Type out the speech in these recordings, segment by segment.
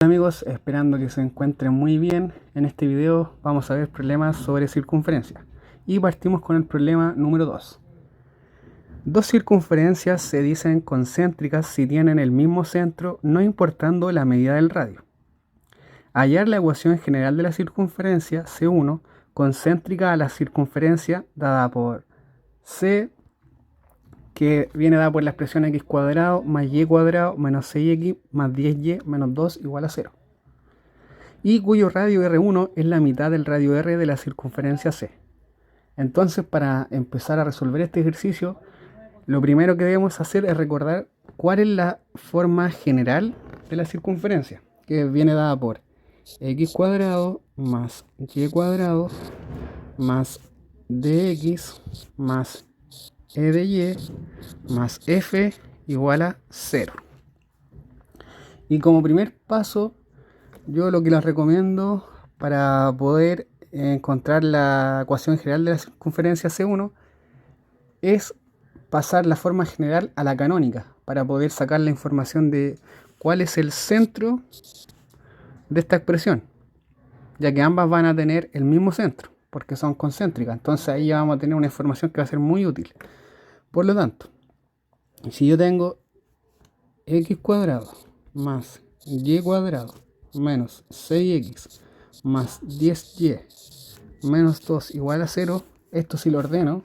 Amigos, esperando que se encuentren muy bien. En este video vamos a ver problemas sobre circunferencia y partimos con el problema número 2. Dos circunferencias se dicen concéntricas si tienen el mismo centro, no importando la medida del radio. Hallar la ecuación general de la circunferencia C1 concéntrica a la circunferencia dada por C, que viene dada por la expresión x cuadrado más y cuadrado menos 6x más 10y menos 2 igual a 0. Y cuyo radio R1 es la mitad del radio R de la circunferencia C. Entonces, para empezar a resolver este ejercicio, lo primero que debemos hacer es recordar cuál es la forma general de la circunferencia, que viene dada por x cuadrado más y cuadrado más dx más e de y más f igual a 0. Y como primer paso, yo lo que les recomiendo para poder encontrar la ecuación general de la circunferencia C1 es pasar la forma general a la canónica para poder sacar la información de cuál es el centro de esta expresión, ya que ambas van a tener el mismo centro porque son concéntricas. Entonces ahí ya vamos a tener una información que va a ser muy útil. Por lo tanto, si yo tengo x cuadrado más y cuadrado menos 6x más 10y menos 2 igual a 0, esto sí lo ordeno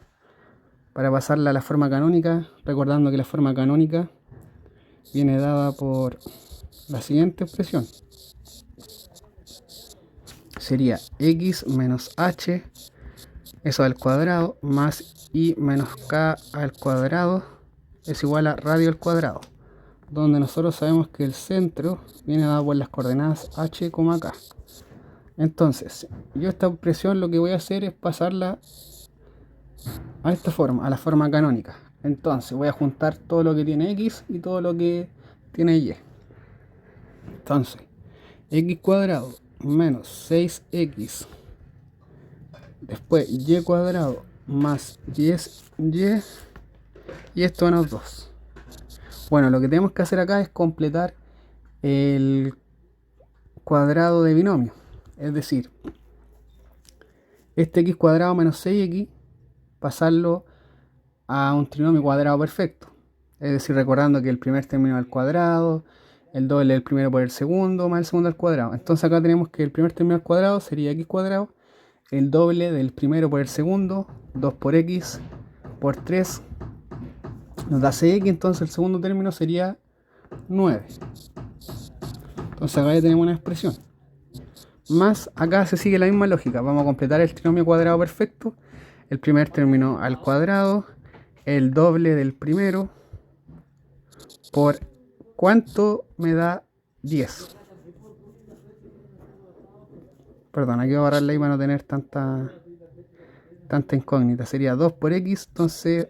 para pasarla a la forma canónica, recordando que la forma canónica viene dada por la siguiente expresión. Sería x menos h, eso al cuadrado, más i menos k al cuadrado es igual a radio al cuadrado, donde nosotros sabemos que el centro viene dado por las coordenadas h, k. Entonces, yo esta expresión lo que voy a hacer es pasarla a esta forma, a la forma canónica. Entonces, voy a juntar todo lo que tiene x y todo lo que tiene y. Entonces, x cuadrado menos 6x, después y cuadrado más 10y y esto menos 2. Bueno, lo que tenemos que hacer acá es completar el cuadrado de binomio, es decir, este x cuadrado menos 6x pasarlo a un trinomio cuadrado perfecto, es decir, recordando que el primer término al cuadrado, el doble del primero por el segundo, más el segundo al cuadrado. Entonces acá tenemos que el primer término al cuadrado sería x cuadrado, el doble del primero por el segundo, 2 por x por 3 nos da 6x, entonces el segundo término sería 9. Entonces acá ya tenemos una expresión. Más acá se sigue la misma lógica, vamos a completar el trinomio cuadrado perfecto, el primer término al cuadrado, el doble del primero por ¿cuánto me da 10? Perdón, aquí voy a borrarla ahí para no tener tanta incógnita. Sería 2 por x, entonces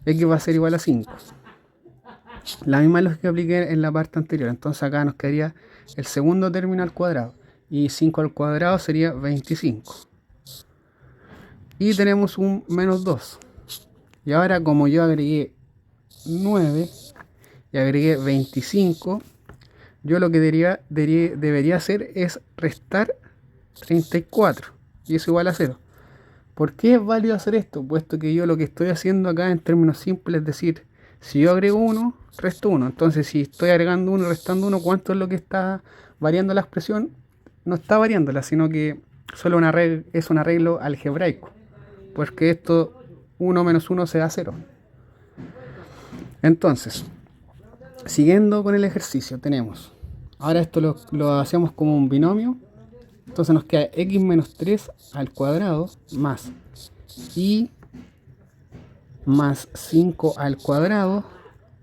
x va a ser igual a 5. La misma lógica que apliqué en la parte anterior. Entonces acá nos quedaría el segundo término al cuadrado. Y 5 al cuadrado sería 25. Y tenemos un menos 2. Y ahora como yo agregué 9 y agregué 25, yo lo que debería hacer es restar 34. Y eso igual a 0. ¿Por qué es válido hacer esto? Puesto que yo lo que estoy haciendo acá en términos simples es decir, si yo agrego 1, resto 1. Entonces si estoy agregando 1 y restando 1, ¿cuánto es lo que está variando la expresión? No está variándola, sino que solo es un arreglo algebraico. Porque esto 1 menos 1 se da 0. Entonces, siguiendo con el ejercicio, tenemos, ahora esto lo hacemos como un binomio. Entonces nos queda x menos 3 al cuadrado más y más 5 al cuadrado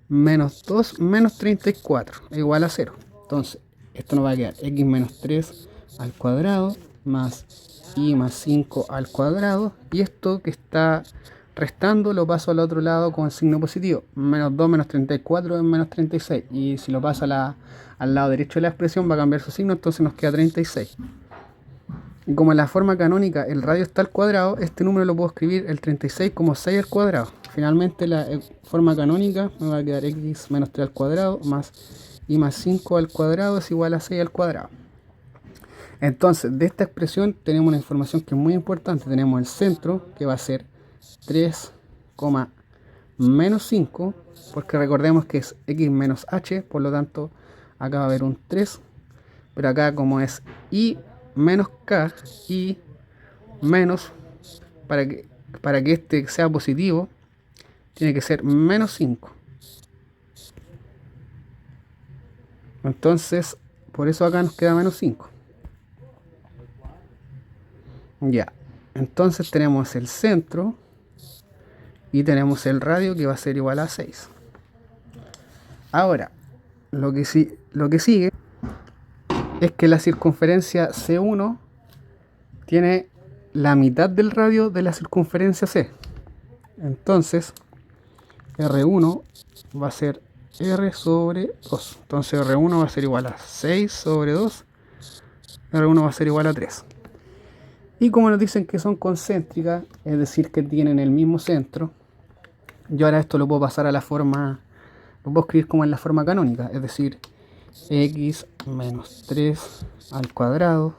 menos 2 menos 34 igual a 0. Entonces esto nos va a quedar x menos 3 al cuadrado más y más 5 al cuadrado, y esto que está restando lo paso al otro lado con el signo positivo. Menos 2 menos 34 es menos 36, y si lo paso al lado derecho de la expresión va a cambiar su signo, entonces nos queda 36. Y como en la forma canónica el radio está al cuadrado, este número lo puedo escribir el 36 como 6 al cuadrado. Finalmente la forma canónica me va a quedar x menos 3 al cuadrado más y más 5 al cuadrado es igual a 6 al cuadrado. Entonces, de esta expresión tenemos una información que es muy importante. Tenemos el centro, que va a ser 3, menos 5, porque recordemos que es x menos h, por lo tanto, acá va a haber un 3, pero acá como es y menos k, y menos, para que este sea positivo, tiene que ser menos 5. Entonces, por eso acá nos queda menos 5. Ya, entonces tenemos el centro y tenemos el radio que va a ser igual a 6. Ahora, lo que sigue es que la circunferencia C1 tiene la mitad del radio de la circunferencia C. Entonces, R1 va a ser R sobre 2. Entonces R1 va a ser igual a 6 sobre 2. R1 va a ser igual a 3. Y como nos dicen que son concéntricas, es decir, que tienen el mismo centro, yo ahora esto lo puedo pasar a la forma, lo puedo escribir como en la forma canónica, es decir, x menos 3 al cuadrado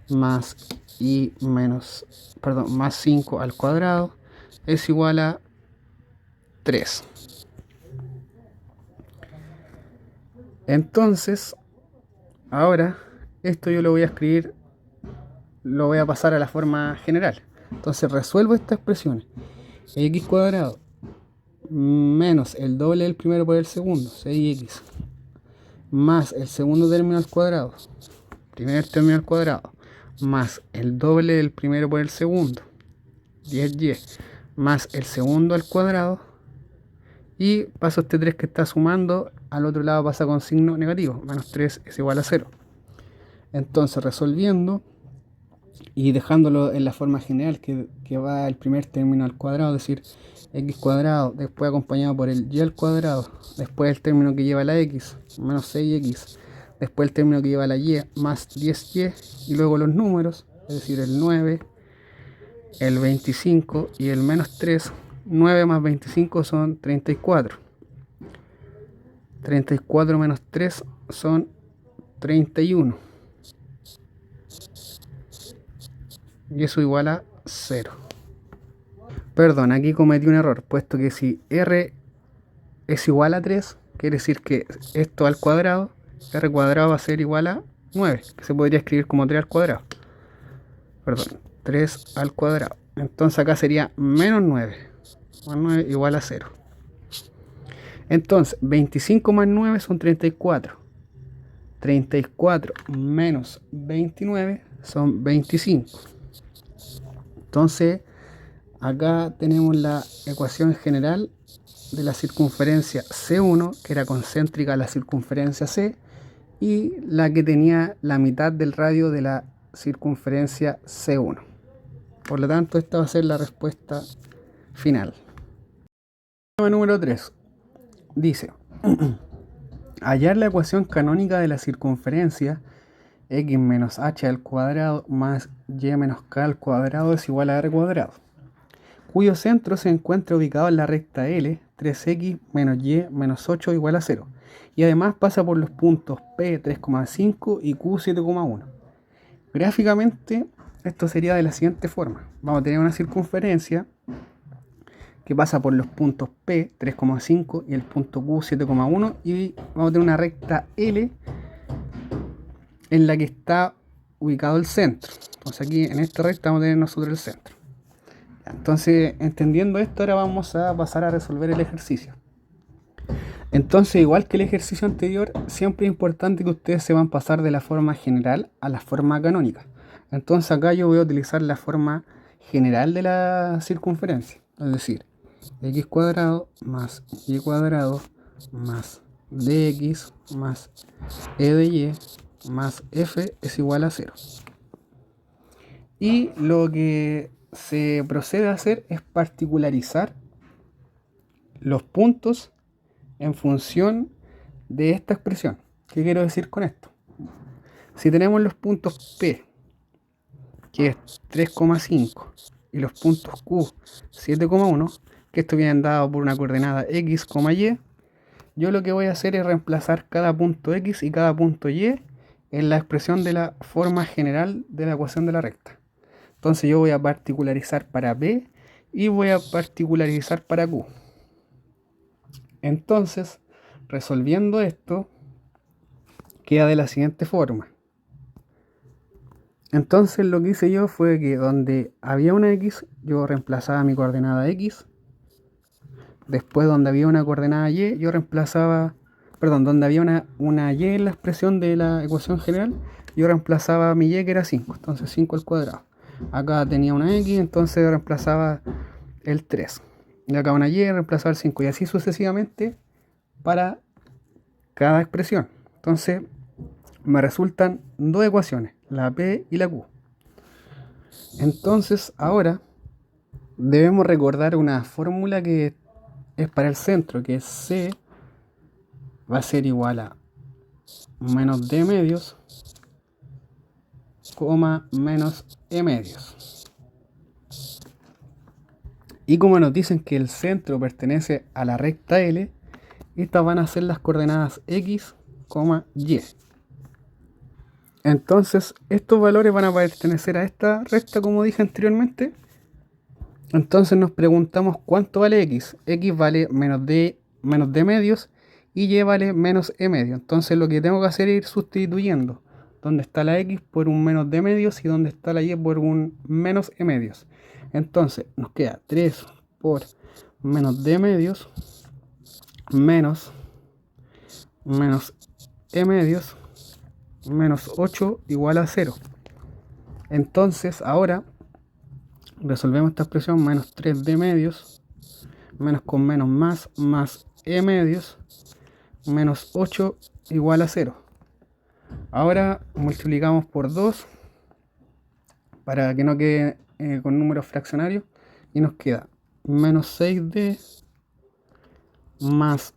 más y menos, perdón, más 5 al cuadrado es igual a 3. Entonces, ahora esto yo lo voy a escribir, lo voy a pasar a la forma general. Entonces resuelvo esta expresión. X cuadrado menos el doble del primero por el segundo, 6x, más el segundo término al cuadrado, primer término al cuadrado, más el doble del primero por el segundo, 10y, más el segundo al cuadrado, y paso este 3 que está sumando, al otro lado pasa con signo negativo, menos 3 es igual a 0. Entonces resolviendo y dejándolo en la forma general que va el primer término al cuadrado, es decir, x cuadrado, después acompañado por el y al cuadrado, después el término que lleva la x, menos 6x, después el término que lleva la y, más 10y, y luego los números, es decir, el 9, el 25 y el menos 3. 9 más 25 son 34. 34 menos 3 son 31. Y eso igual a 0. Perdón, aquí cometí un error, puesto que si r es igual a 3, quiere decir que esto al cuadrado, r cuadrado va a ser igual a 9, que se podría escribir como 3 al cuadrado. Perdón, 3 al cuadrado. Entonces acá sería menos 9. Más 9 igual a 0. Entonces, 25 más 9 son 34. 34 menos 29 son 25. Entonces, acá tenemos la ecuación general de la circunferencia C1, que era concéntrica a la circunferencia C, y la que tenía la mitad del radio de la circunferencia C1. Por lo tanto, esta va a ser la respuesta final. Número 3. Dice, hallar la ecuación canónica de la circunferencia x menos h al cuadrado más y menos k al cuadrado es igual a r cuadrado, cuyo centro se encuentra ubicado en la recta L, 3x menos y menos 8 igual a 0, y además pasa por los puntos P 3,5 y Q 7,1. Gráficamente esto sería de la siguiente forma. Vamos a tener una circunferencia que pasa por los puntos P 3,5 y el punto Q 7,1, y vamos a tener una recta L en la que está ubicado el centro. Entonces aquí en esta recta vamos a tener nosotros el centro. Entonces, entendiendo esto, ahora vamos a pasar a resolver el ejercicio. Entonces, igual que el ejercicio anterior, siempre es importante que ustedes se van a pasar de la forma general a la forma canónica. Entonces acá yo voy a utilizar la forma general de la circunferencia, es decir, x cuadrado más y cuadrado más dx más e de y más f es igual a 0. Y lo que se procede a hacer es particularizar los puntos en función de esta expresión. ¿Qué quiero decir con esto? Si tenemos los puntos P que es 3,5, y los puntos Q 7,1, que esto viene dado por una coordenada X, Y, yo lo que voy a hacer es reemplazar cada punto X y cada punto Y en la expresión de la forma general de la ecuación de la recta. Entonces yo voy a particularizar para P y voy a particularizar para Q. Entonces, resolviendo esto, queda de la siguiente forma. Entonces lo que hice yo fue que donde había una X, yo reemplazaba mi coordenada X. Después donde había una coordenada Y, yo reemplazaba, perdón, donde había una Y en la expresión de la ecuación general, yo reemplazaba mi Y, que era 5, entonces 5 al cuadrado. Acá tenía una X, entonces reemplazaba el 3. Y acá una Y, reemplazaba el 5, y así sucesivamente para cada expresión. Entonces me resultan dos ecuaciones, la P y la Q. Entonces ahora debemos recordar una fórmula que es para el centro, que es C va a ser igual a menos D medios, menos E medios. Y como nos dicen que el centro pertenece a la recta L, estas van a ser las coordenadas X, Y. Entonces estos valores van a pertenecer a esta recta, como dije anteriormente. Entonces nos preguntamos cuánto vale X. X vale menos D medios y Y vale menos E medio. Entonces lo que tengo que hacer es ir sustituyendo donde está la X por un menos D medios y donde está la Y por un menos E medios. Entonces nos queda 3 por menos D medios menos E medios menos 8 igual a 0. Entonces ahora resolvemos esta expresión, menos 3D medios menos con menos más E medios menos 8 igual a 0. Ahora multiplicamos por 2 para que no quede con números fraccionarios y nos queda menos 6D más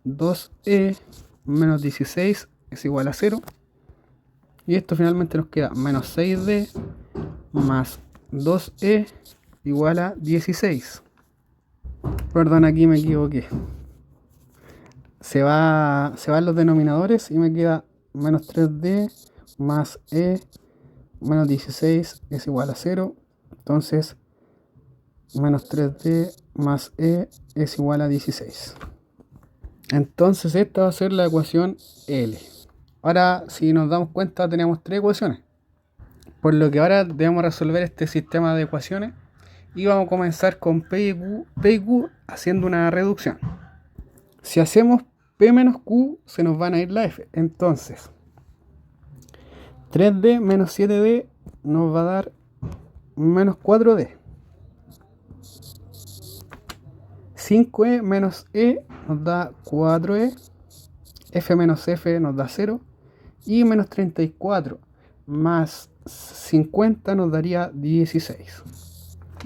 2E menos 16 es igual a 0. Y esto finalmente nos queda menos 6D más 2E igual a 16. Perdón, aquí me equivoqué. Se van los denominadores y me queda menos 3D más E menos 16 es igual a 0. Entonces, menos 3D más E es igual a 16. Entonces esta va a ser la ecuación L. Ahora, si nos damos cuenta, tenemos tres ecuaciones. Por lo que ahora debemos resolver este sistema de ecuaciones. Y vamos a comenzar con P y Q haciendo una reducción. Si hacemos P menos Q, se nos van a ir la F. Entonces, 3D menos 7D nos va a dar menos 4D. 5E menos E nos da 4E. F menos F nos da 0. Y menos 34 más 50 nos daría 16.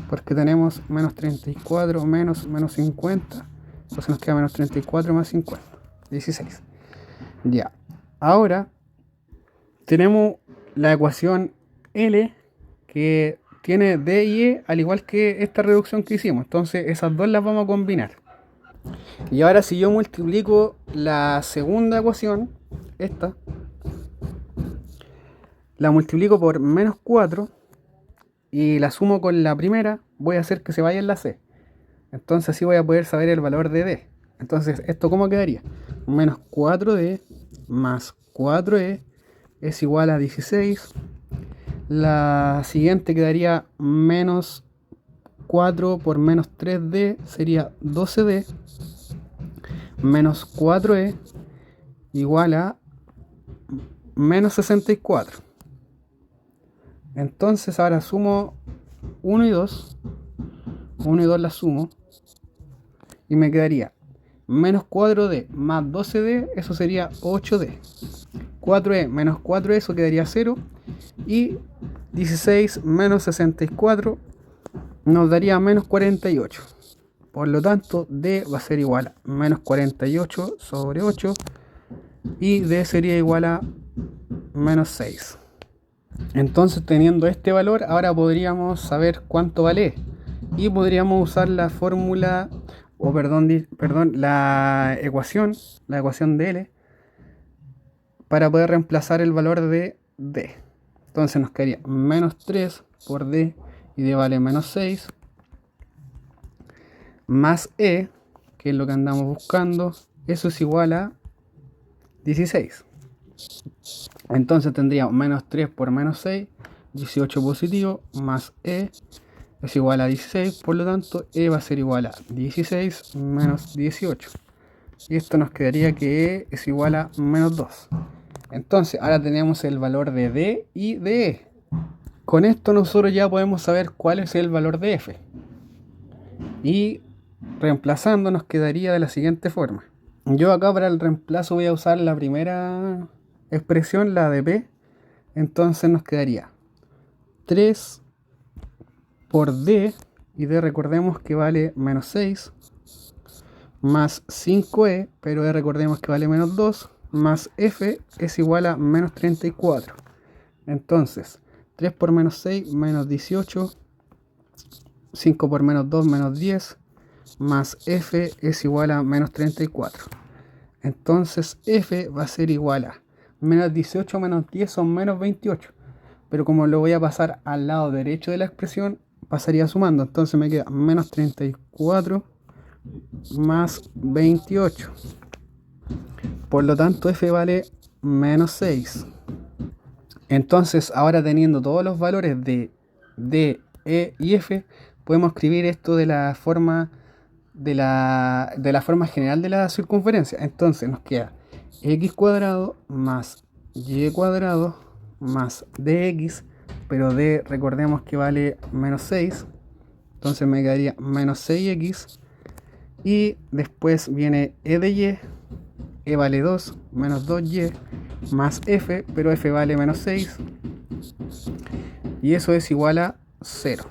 Porque tenemos menos 34 menos 50. Entonces nos queda menos 34 más 50. 16. Ya. Ahora tenemos la ecuación L que tiene D y E al igual que esta reducción que hicimos. Entonces esas dos las vamos a combinar. Y ahora si yo multiplico la segunda ecuación, esta, la multiplico por menos 4 y la sumo con la primera, voy a hacer que se vaya en la C. Entonces así voy a poder saber el valor de D. Entonces, ¿esto cómo quedaría? Menos 4D más 4E es igual a 16. La siguiente quedaría menos 4 por menos 3D sería 12D menos 4E igual a menos 64. Entonces ahora sumo 1 y 2. 1 y 2 la sumo y me quedaría menos 4D más 12D, eso sería 8D. 4E menos 4E, eso quedaría 0. Y 16 menos 64 nos daría menos 48. Por lo tanto, D va a ser igual a menos 48 sobre 8. Y D sería igual a menos 6. Entonces, teniendo este valor, ahora podríamos saber cuánto vale E. Y podríamos usar la fórmula, o perdón, la ecuación de L, para poder reemplazar el valor de D. Entonces nos quedaría menos 3 por D, y D vale menos 6, más E, que es lo que andamos buscando, eso es igual a 16. Entonces tendríamos menos 3 por menos 6, 18 positivo, más E es igual a 16, por lo tanto E va a ser igual a 16 menos 18. Y esto nos quedaría que E es igual a menos 2. Entonces ahora tenemos el valor de D y de E. Con esto nosotros ya podemos saber cuál es el valor de F. Y reemplazando nos quedaría de la siguiente forma. Yo acá para el reemplazo voy a usar la primera expresión, la de P. Entonces nos quedaría 3 por D, y D recordemos que vale menos 6, más 5E, pero E recordemos que vale menos 2, más F es igual a menos 34. Entonces 3 por menos 6, menos 18, 5 por menos 2, menos 10, más F es igual a menos 34. Entonces F va a ser igual a menos 18 menos 10 son menos 28. Pero como lo voy a pasar al lado derecho de la expresión, pasaría sumando. Entonces me queda menos 34 más 28. Por lo tanto F vale menos 6. Entonces ahora, teniendo todos los valores de D, E y F, podemos escribir esto de la forma forma general de la circunferencia. Entonces nos queda x cuadrado más y cuadrado más dx, pero d recordemos que vale menos 6, entonces me quedaría menos 6x, y después viene e de y, e vale 2, menos 2y, más f, pero f vale menos 6, y eso es igual a 0.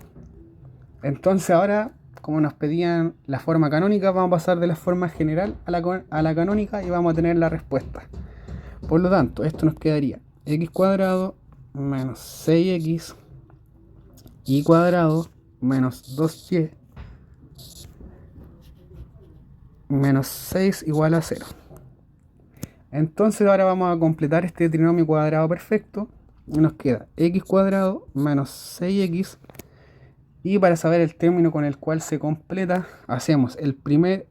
Entonces ahora, como nos pedían la forma canónica, vamos a pasar de la forma general a la canónica y vamos a tener la respuesta. Por lo tanto, esto nos quedaría x cuadrado menos 6x y cuadrado menos 2y menos 6 igual a 0. Entonces ahora vamos a completar este trinomio cuadrado perfecto y nos queda x cuadrado menos 6x. Y para saber el término con el cual se completa, hacemos el primer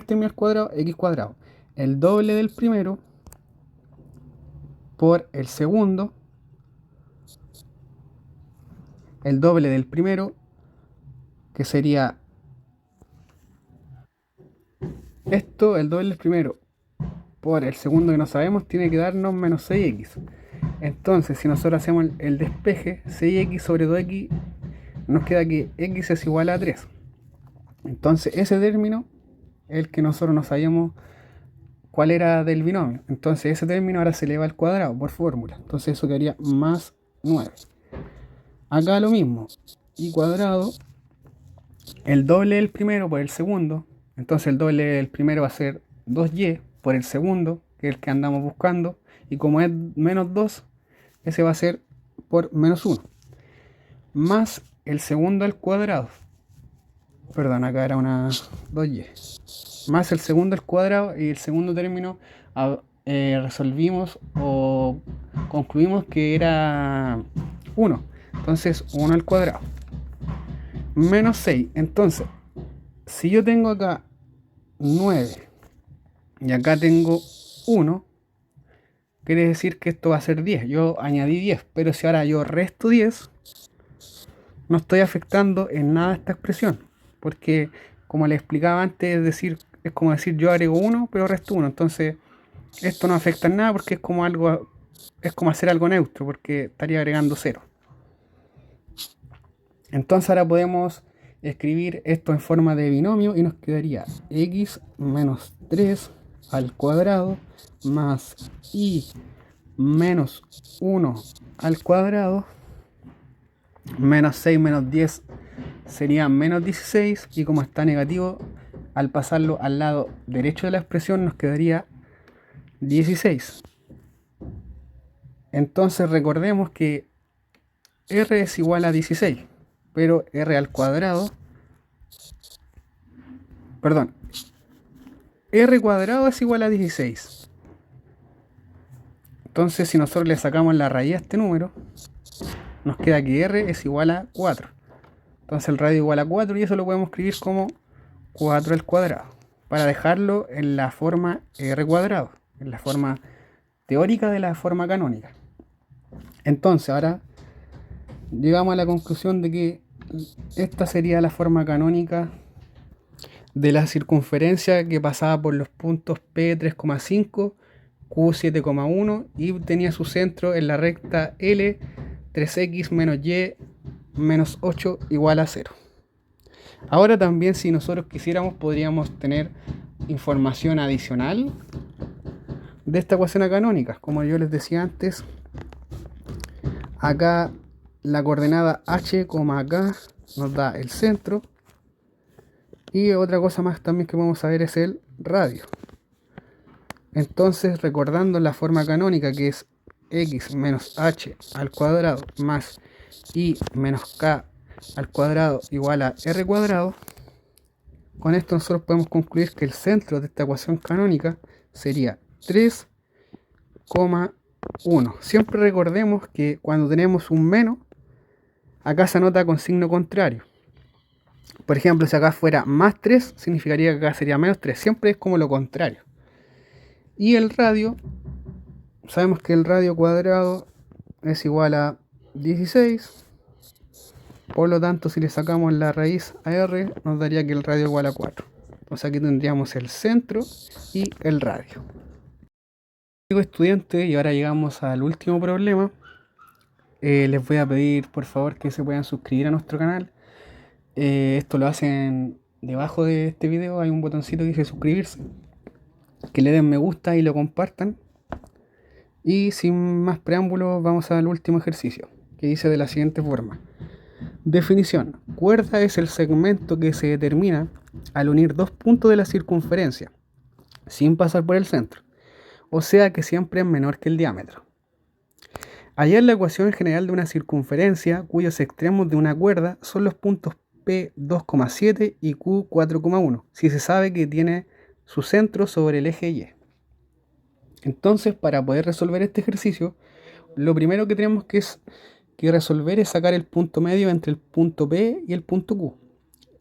término al cuadrado, x cuadrado, el doble del primero por el segundo, el doble del primero, que sería esto, el doble del primero por el segundo que no sabemos, tiene que darnos menos 6x. Entonces, si nosotros hacemos el despeje, 6x sobre 2x, nos queda que x es igual a 3. Entonces ese término es el que nosotros no sabíamos cuál era del binomio. Entonces ese término ahora se eleva al cuadrado por fórmula. Entonces eso quedaría más 9. Acá lo mismo, y cuadrado, el doble del primero por el segundo. Entonces el doble del primero va a ser 2y por el segundo, que es el que andamos buscando. Y como es menos 2, ese va a ser por menos 1. Más el segundo al cuadrado. Perdón, acá era una 2y. Más el segundo al cuadrado, y el segundo término resolvimos o concluimos que era 1. Entonces 1 al cuadrado. Menos 6. Entonces, si yo tengo acá 9 y acá tengo 1, quiere decir que esto va a ser 10. Yo añadí 10, pero si ahora yo resto 10, no estoy afectando en nada esta expresión, porque como les explicaba antes, es como decir yo agrego 1 pero resto 1. Entonces esto no afecta en nada porque es como hacer algo neutro, porque estaría agregando 0. Entonces ahora podemos escribir esto en forma de binomio y nos quedaría x menos 3 al cuadrado más y menos 1 al cuadrado menos 6 menos 10 sería menos 16, y como está negativo, al pasarlo al lado derecho de la expresión nos quedaría 16. Entonces recordemos que r es igual a 16, pero r al cuadrado, perdón, r cuadrado es igual a 16. Entonces, si nosotros le sacamos la raíz a este número, nos queda que r es igual a 4. Entonces el radio igual a 4 y eso lo podemos escribir como 4 al cuadrado, para dejarlo en la forma r cuadrado, en la forma teórica de la forma canónica. Entonces ahora llegamos a la conclusión de que esta sería la forma canónica de la circunferencia que pasaba por los puntos P 3,5, Q 7,1 y tenía su centro en la recta L 3x menos y menos 8 igual a 0. Ahora también, si nosotros quisiéramos, podríamos tener información adicional de esta ecuación canónica. Como yo les decía antes, acá la coordenada h, acá nos da el centro. Y otra cosa más también que podemos saber es el radio. Entonces, recordando la forma canónica, que es x menos h al cuadrado más y menos k al cuadrado igual a r cuadrado, con esto nosotros podemos concluir que el centro de esta ecuación canónica sería 3,1. Siempre recordemos que cuando tenemos un menos, acá se anota con signo contrario. Por ejemplo, si acá fuera más 3, significaría que acá sería menos 3. Siempre es como lo contrario. Y el radio, sabemos que el radio cuadrado es igual a 16. Por lo tanto, si le sacamos la raíz a r, nos daría que el radio es igual a 4. Entonces aquí tendríamos el centro y el radio. Estudiantes, y ahora llegamos al último problema. Les voy a pedir por favor que se puedan suscribir a nuestro canal. Esto lo hacen debajo de este video, hay un botoncito que dice suscribirse, que le den me gusta y lo compartan. Y sin más preámbulos, vamos al último ejercicio, que dice de la siguiente forma: definición: cuerda es el segmento que se determina al unir dos puntos de la circunferencia sin pasar por el centro, o sea que siempre es menor que el diámetro. Hallar la ecuación general de una circunferencia cuyos extremos de una cuerda son los puntos P 2,7 y Q 4,1, si se sabe que tiene su centro sobre el eje Y. Entonces, para poder resolver este ejercicio, lo primero que tenemos que resolver es sacar el punto medio entre el punto P y el punto Q.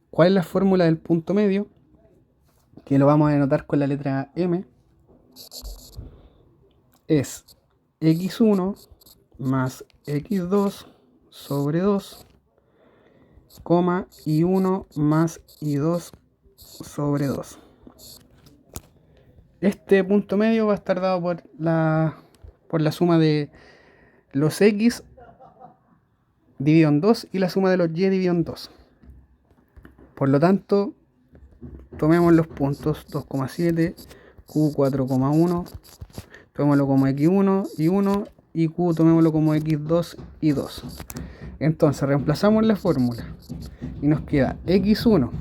¿Cuál es la fórmula del punto medio? Que lo vamos a denotar con la letra M. Es x1 más x2 sobre 2, y 1 más y2 sobre 2. Este punto medio va a estar dado por la suma de los x dividido en 2 y la suma de los y dividido en 2. Por lo tanto, tomemos los puntos 2,7, Q 4,1, tomémoslo como x1 y 1, y Q tomémoslo como x2 y 2. Entonces reemplazamos la fórmula y nos queda x1.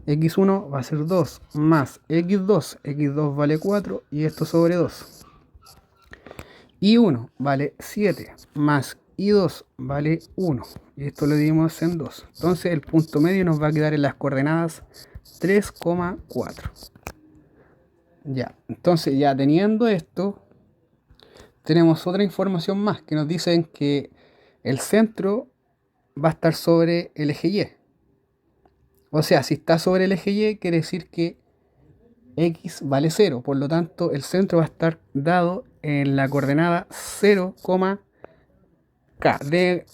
x1 va a ser 2 más x2. x2 vale 4 y esto sobre 2. y1 vale 7 más y2 vale 1 y esto lo dividimos en 2. Entonces el punto medio nos va a quedar en las coordenadas 3,4. Ya, entonces ya teniendo esto, tenemos otra información más que nos dicen que el centro va a estar sobre el eje Y. O sea, si está sobre el eje Y, quiere decir que x vale 0. Por lo tanto, el centro va a estar dado en la coordenada 0, K.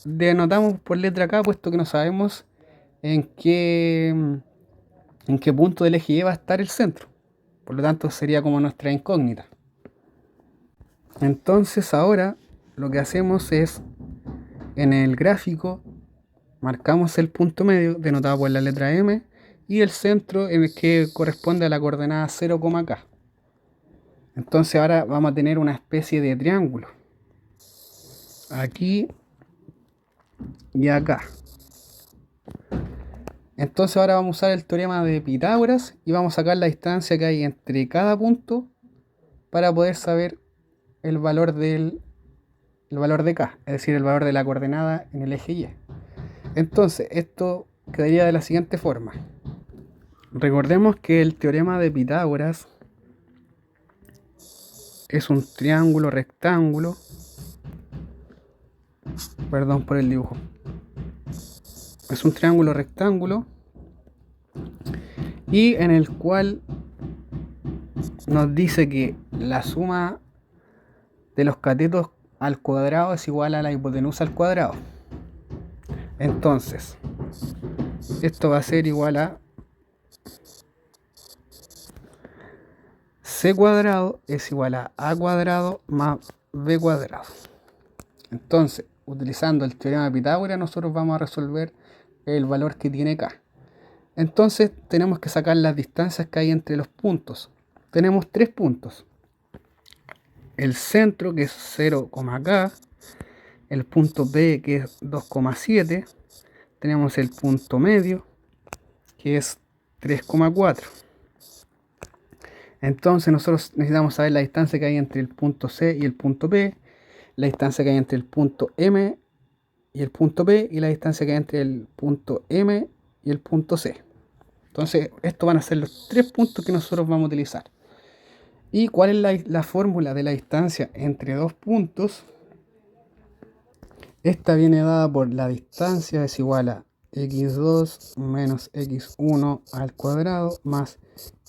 Denotamos por letra K, puesto que no sabemos en qué punto del eje Y va a estar el centro. Por lo tanto, sería como nuestra incógnita. Entonces, ahora lo que hacemos es, en el gráfico, marcamos el punto medio, denotado por la letra M, y el centro en el que corresponde a la coordenada 0, K. Entonces ahora vamos a tener una especie de triángulo. Aquí y acá. Entonces ahora vamos a usar el teorema de Pitágoras y vamos a sacar la distancia que hay entre cada punto para poder saber el valor del el valor de k, es decir, el valor de la coordenada en el eje y. Entonces, esto quedaría de la siguiente forma. Recordemos que el teorema de Pitágoras es un triángulo rectángulo. Perdón por el dibujo. Es un triángulo rectángulo y en el cual nos dice que la suma de los catetos al cuadrado es igual a la hipotenusa al cuadrado. Entonces, esto va a ser igual a c cuadrado es igual a cuadrado más b cuadrado. Entonces, utilizando el teorema de Pitágoras, nosotros vamos a resolver el valor que tiene k. Entonces, tenemos que sacar las distancias que hay entre los puntos. Tenemos 3 puntos. El centro, que es 0,k. El punto B, que es 2,7. Tenemos el punto medio, que es 3,4. Entonces nosotros necesitamos saber la distancia que hay entre el punto C y el punto P, la distancia que hay entre el punto M y el punto P, y la distancia que hay entre el punto M y el punto C. Entonces, estos van a ser los 3 puntos que nosotros vamos a utilizar. ¿Y cuál es la fórmula de la distancia entre dos puntos? Esta viene dada por la distancia es igual a x2 menos x1 al cuadrado más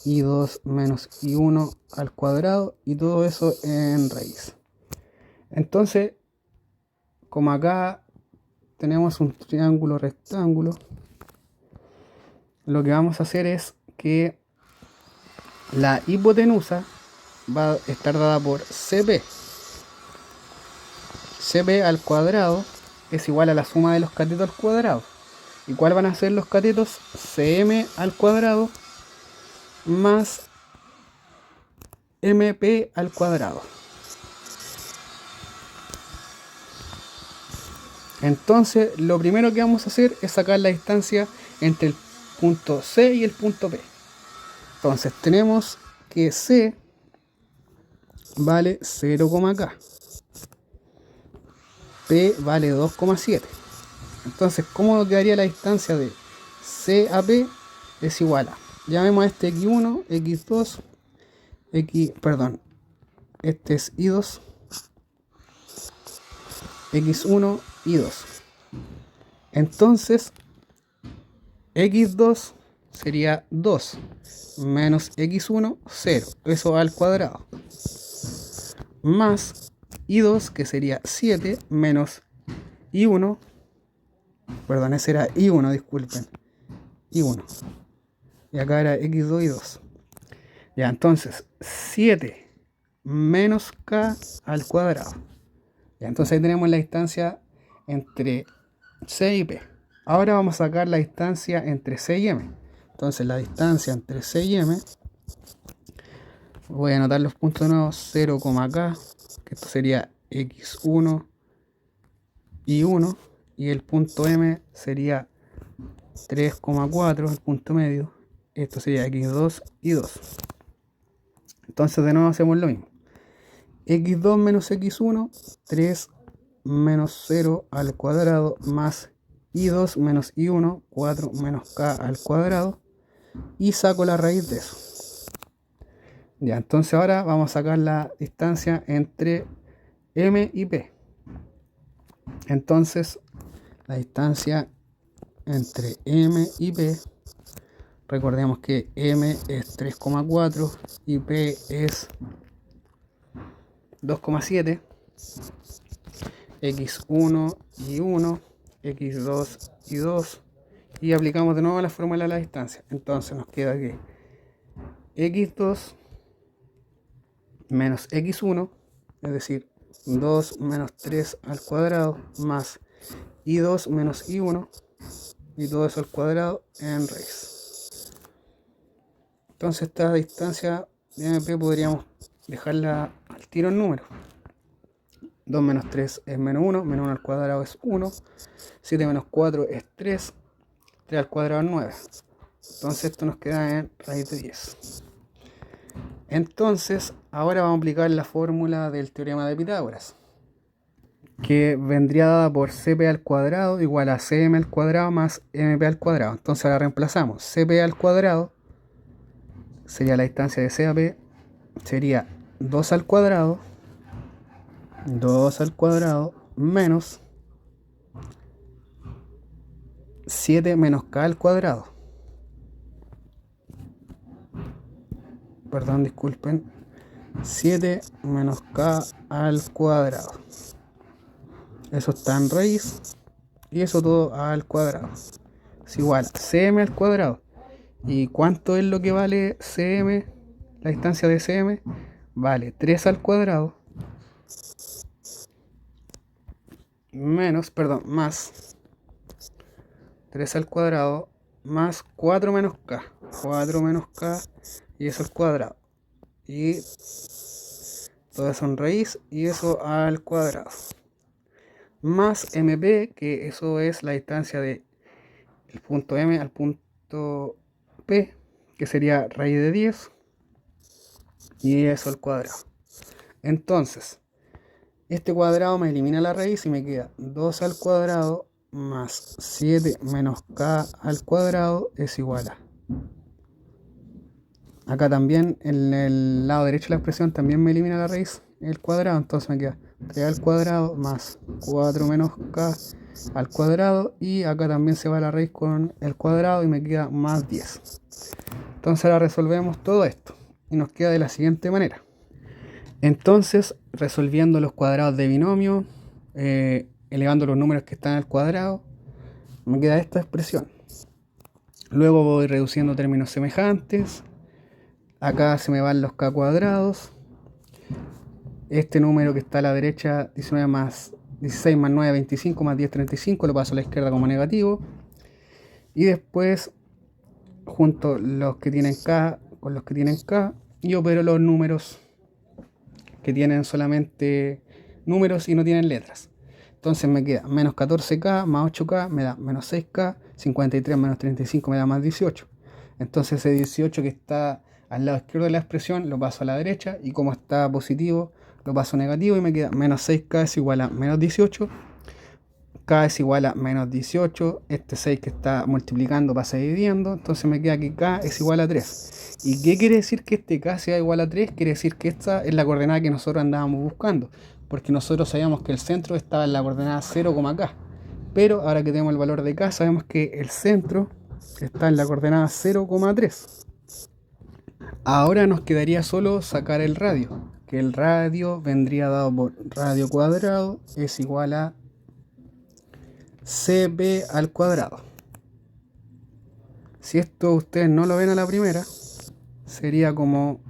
y2 menos y1 al cuadrado, y todo eso en raíz. Entonces, como acá tenemos un triángulo rectángulo, lo que vamos a hacer es que la hipotenusa va a estar dada por CP. CP al cuadrado es igual a la suma de los catetos al cuadrado. ¿Y cuáles van a ser los catetos? CM al cuadrado más MP al cuadrado. Entonces, lo primero que vamos a hacer es sacar la distancia entre el punto C y el punto P. Entonces, tenemos que C vale 0,k. P vale 2,7. Entonces, ¿cómo quedaría la distancia de C a P? Es igual a, llamemos a este x1, x2, este es y2, x1 y 2. Entonces, x2 sería 2 menos x1, 0, eso al cuadrado, más y2, que sería 7 menos y1, perdón, ese era y1, disculpen, y1, y acá era x2 y 2. Ya, entonces 7 menos k al cuadrado. Ya, entonces ahí tenemos la distancia entre C y P. Ahora vamos a sacar la distancia entre C y M. Entonces la distancia entre C y M, voy a anotar los puntos de nuevo, 0,k, que esto sería x1 y 1, y el punto M sería 3,4, el punto medio, esto sería x2 y 2. Entonces de nuevo hacemos lo mismo. x2 menos x1, 3 menos 0 al cuadrado, más y2 menos y1, 4 menos k al cuadrado, y saco la raíz de eso. Ya, entonces ahora vamos a sacar la distancia entre M y P. Entonces, la distancia entre M y P, recordemos que M es 3,4 y P es 2,7, x1 y 1, x2 y 2, y aplicamos de nuevo la fórmula de la distancia. Entonces nos queda que x2 menos x1, es decir, 2 menos 3 al cuadrado, más y2 menos y1, y todo eso al cuadrado en raíz. Entonces esta distancia de MP podríamos dejarla al tiro en número. 2 menos 3 es menos 1, menos 1 al cuadrado es 1, 7 menos 4 es 3, 3 al cuadrado es 9. Entonces esto nos queda en raíz de 10. Entonces, ahora vamos a aplicar la fórmula del teorema de Pitágoras. que vendría dada por CP al cuadrado igual a CM al cuadrado más MP al cuadrado. Entonces ahora reemplazamos CP al cuadrado, sería la distancia de CAP, sería 2 al cuadrado menos 7 menos K al cuadrado. Perdón, disculpen. 7 menos K al cuadrado. Eso está en raíz. Y eso todo al cuadrado. Es igual a CM al cuadrado. ¿Y cuánto es lo que vale CM? La distancia de CM vale 3 al cuadrado. Más 3 al cuadrado más 4 menos K. 4 menos K y eso al cuadrado. Y todo eso en raíz y eso al cuadrado. Más MP, que eso es la distancia de el punto M al punto P, que sería raíz de 10. Y eso al cuadrado. Entonces, este cuadrado me elimina la raíz y me queda 2 al cuadrado más 7 menos K al cuadrado es igual a. Acá también, en el lado derecho de la expresión, también me elimina la raíz el cuadrado. Entonces me queda 3 al cuadrado más 4 menos K al cuadrado. Y acá también se va la raíz con el cuadrado y me queda más 10. Entonces ahora resolvemos todo esto. Y nos queda de la siguiente manera. Entonces, resolviendo los cuadrados de binomio, elevando los números que están al cuadrado, me queda esta expresión. Luego voy reduciendo términos semejantes. Acá se me van los k cuadrados. Este número que está a la derecha, 19 más 16 más 9, 25 más 10, 35, lo paso a la izquierda como negativo. Y después junto los que tienen k con los que tienen k y opero los números que tienen solamente números y no tienen letras. Entonces me queda menos 14k más 8k me da menos 6k, 53 menos 35 me da más 18. Entonces ese 18 que está al lado izquierdo de la expresión lo paso a la derecha y como está positivo lo paso a negativo y me queda menos 6k es igual a menos 18. K es igual a menos 18, este 6 que está multiplicando pasa dividiendo, entonces me queda que K es igual a 3. ¿Y qué quiere decir que este K sea igual a 3? Quiere decir que esta es la coordenada que nosotros andábamos buscando, porque nosotros sabíamos que el centro estaba en la coordenada 0, K, pero ahora que tenemos el valor de K sabemos que el centro está en la coordenada 0,3. Ahora nos quedaría solo sacar el radio, que el radio vendría dado por radio cuadrado es igual a CP al cuadrado. Si esto ustedes no lo ven a la primera, sería como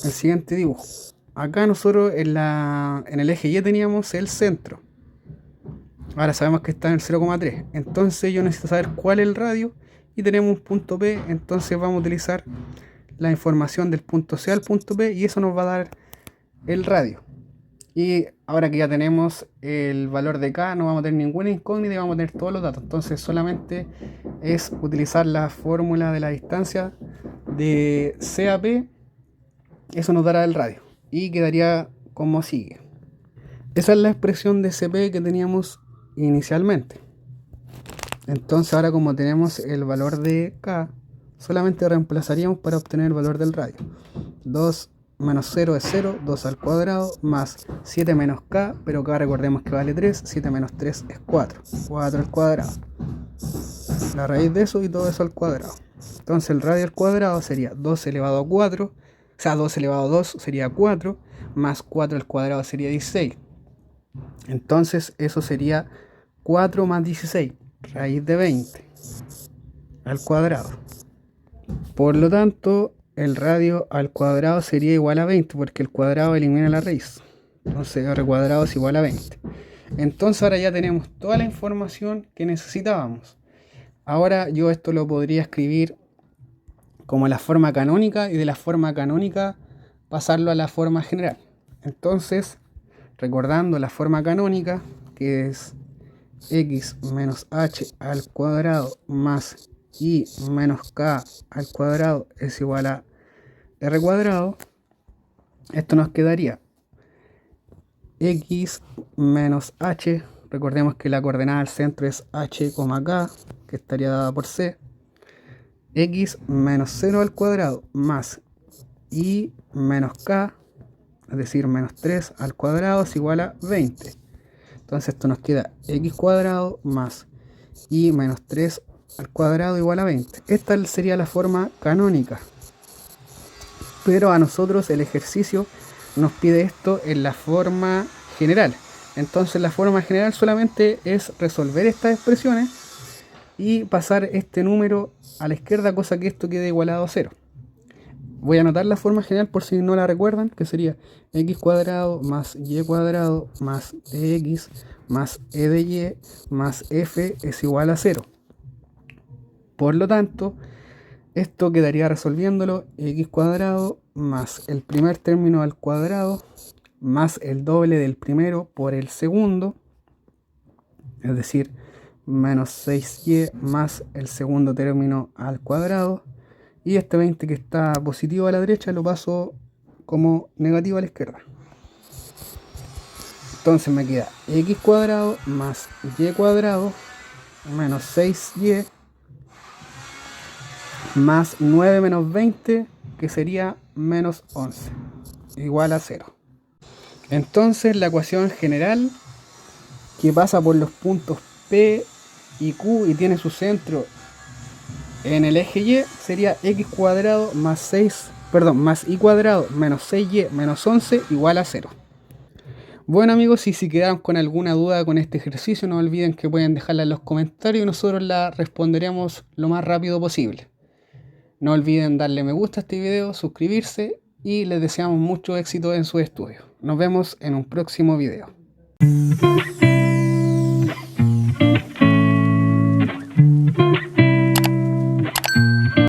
el siguiente dibujo. Acá nosotros en el eje Y teníamos el centro. Ahora sabemos que está en el 0,3. Entonces yo necesito saber cuál es el radio y tenemos un punto P. Entonces vamos a utilizar la información del punto C al punto P y eso nos va a dar el radio. Y ahora que ya tenemos el valor de K, no vamos a tener ninguna incógnita y vamos a tener todos los datos. Entonces solamente es utilizar la fórmula de la distancia de CAP. Eso nos dará el radio. Y quedaría como sigue. Esa es la expresión de CP que teníamos inicialmente. Entonces ahora como tenemos el valor de K, solamente reemplazaríamos para obtener el valor del radio. 2 menos 0 es 0, 2 al cuadrado, más 7 menos K, pero acá recordemos que vale 3, 7 menos 3 es 4, 4 al cuadrado. La raíz de eso y todo eso al cuadrado. Entonces el radio al cuadrado sería 2 elevado a 4, o sea 2 elevado a 2 sería 4, más 4 al cuadrado sería 16. Entonces eso sería 4 más 16, raíz de 20 al cuadrado. Por lo tanto, el radio al cuadrado sería igual a 20 porque el cuadrado elimina la raíz. Entonces r cuadrado es igual a 20. Entonces ahora ya tenemos toda la información que necesitábamos. Ahora yo esto lo podría escribir como la forma canónica y de la forma canónica pasarlo a la forma general. Entonces, recordando la forma canónica, que es x menos h al cuadrado más y menos k al cuadrado es igual a r cuadrado, esto nos quedaría x menos h, recordemos que la coordenada del centro es h, k, que estaría dada por c, x menos 0 al cuadrado más y menos k, es decir, menos 3 al cuadrado es igual a 20. Entonces esto nos queda x cuadrado más y menos 3 al cuadrado igual a 20. Esta sería la forma canónica. Pero a nosotros el ejercicio nos pide esto en la forma general. Entonces la forma general solamente es resolver estas expresiones y pasar este número a la izquierda, cosa que esto quede igualado a 0. Voy a anotar la forma general por si no la recuerdan, que sería x cuadrado más y cuadrado más dx más e de y más f es igual a 0. Por lo tanto, esto quedaría resolviéndolo x cuadrado más el primer término al cuadrado más el doble del primero por el segundo, es decir, menos 6y más el segundo término al cuadrado, y este 20 que está positivo a la derecha lo paso como negativo a la izquierda. Entonces me queda x cuadrado más y cuadrado menos 6y más 9 menos 20, que sería menos 11, igual a 0. Entonces la ecuación general, que pasa por los puntos P y Q y tiene su centro en el eje Y, sería x cuadrado más y cuadrado menos 6y menos 11 igual a 0. Bueno amigos, y si quedaron con alguna duda con este ejercicio, no olviden que pueden dejarla en los comentarios y nosotros la responderemos lo más rápido posible. No olviden darle me gusta a este video, suscribirse y les deseamos mucho éxito en sus estudios. Nos vemos en un próximo video.